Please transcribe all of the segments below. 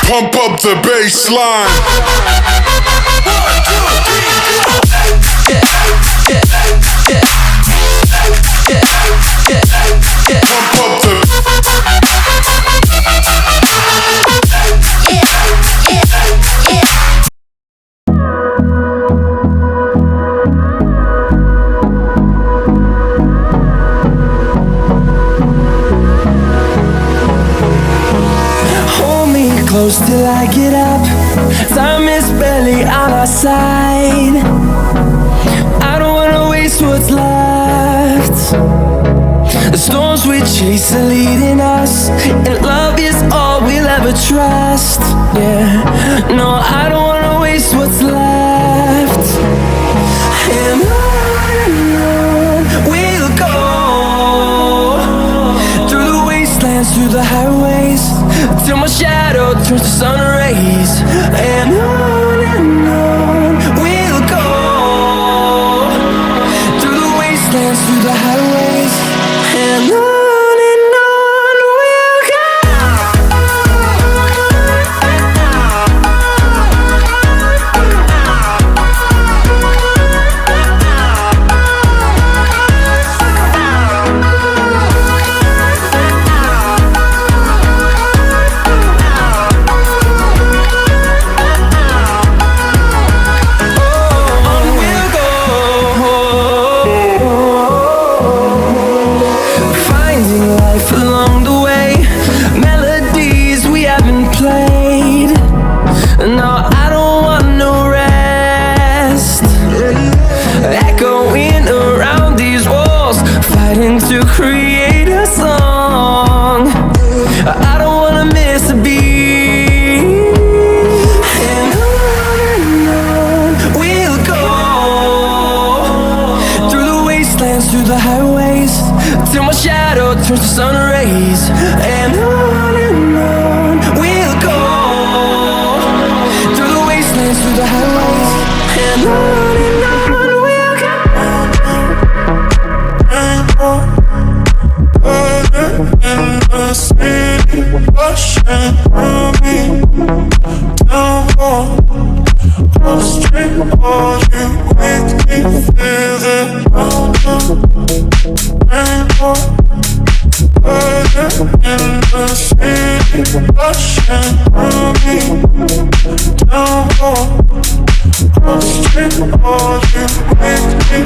Pump up the bass line. Close till I get up. Time is barely on our side. I don't wanna waste what's left. The storms we chase are leading us, and love is all we'll ever trust. Yeah, no, I don't wanna waste what's left. And on we'll go, through the wastelands, through the highways, till my shadow turns to sun rays. And on we'll go, through the wastelands, through the highways, and on we'll go. To create a song, I don't wanna miss a beat. And on we'll go, through the wastelands, through the highways, till my shadow turns to sun rays. And on we'll go, through the wastelands, through the highways, and on. In the city, rushing through me, down on the street, are you with me? Feel it rainbow. In the city, rushing through me, down on the street, are you with me?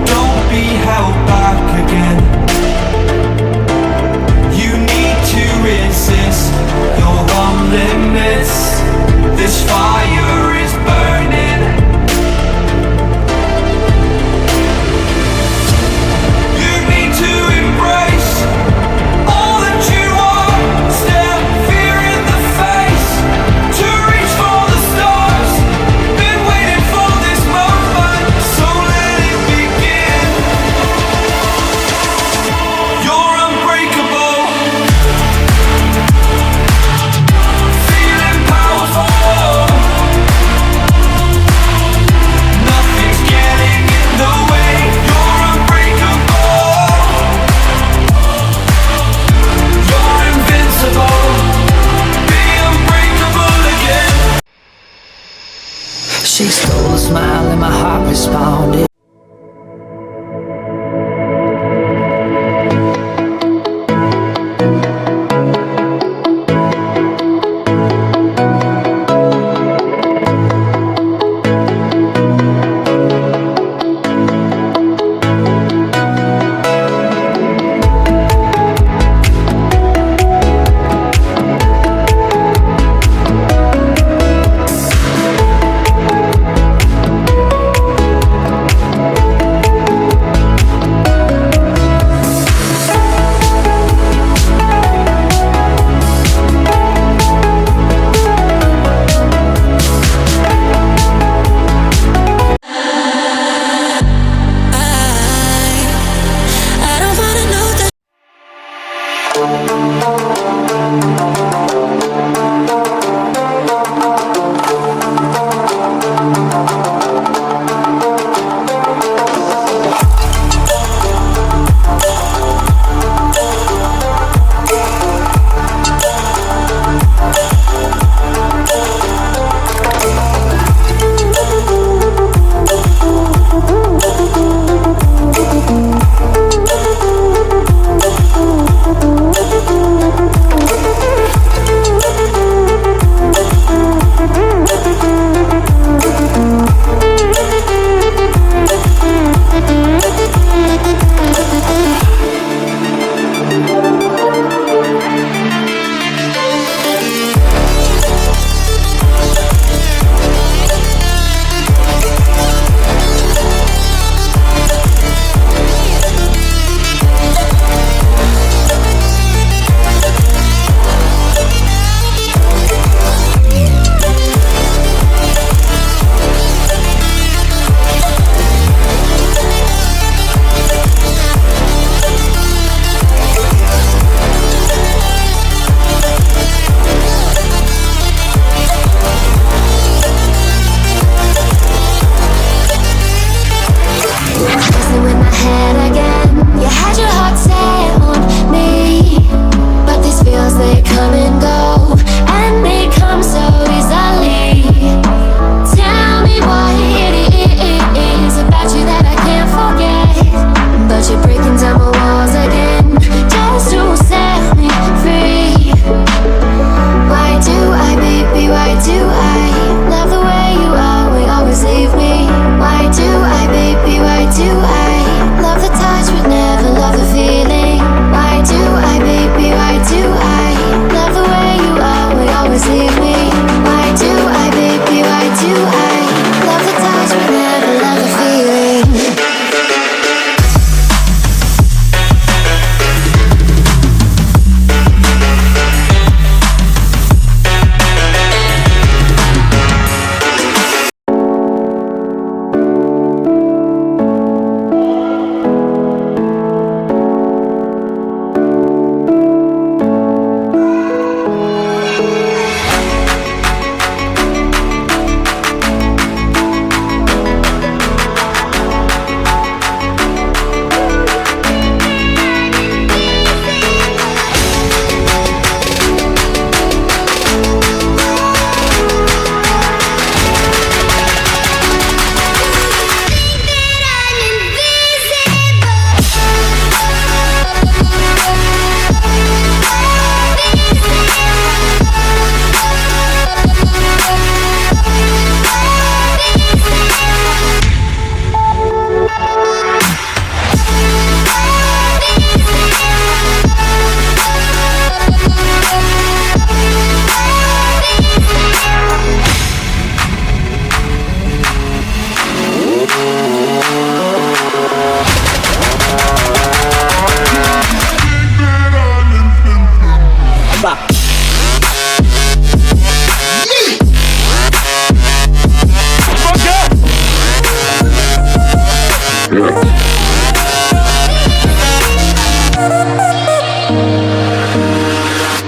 Don't be held back again. You need to resist your own limits. This fire is burning. You need to embrace all that you are. Stare fear in the face to reach for the stars. Been waiting for this moment, so let it begin. You're unbreakable. Feeling She stole a smile and my heart responded.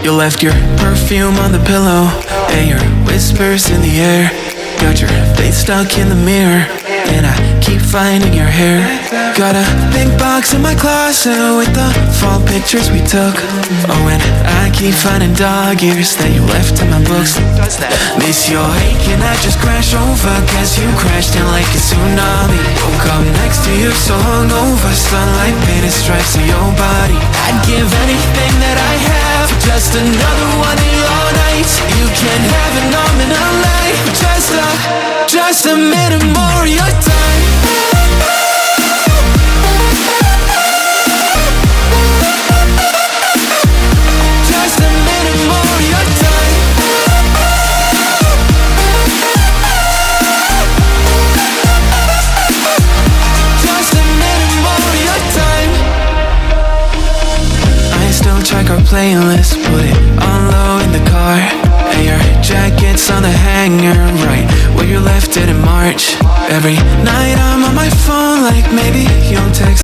You left your perfume on the pillow and your whispers in the air. Got your face stuck in the mirror, and I keep finding your hair. Got a big box in my closet with the fall pictures we took. Oh, and I keep finding dog ears that you left in my books. Miss your ache and I just crash over, guess you crashed in like a tsunami. Woke up next to you so hungover, sunlight painted stripes on your body. I'd give anything that I have for just another one of your nights. You can have an arm and a leg, just a minute more of your time. Just a minute more of your time. Just a minute more of your time. I still check our playlist, put it on low in the car. And your jacket's on the hanger, right where you left it in March. Every night I'm on my phone like maybe you'll text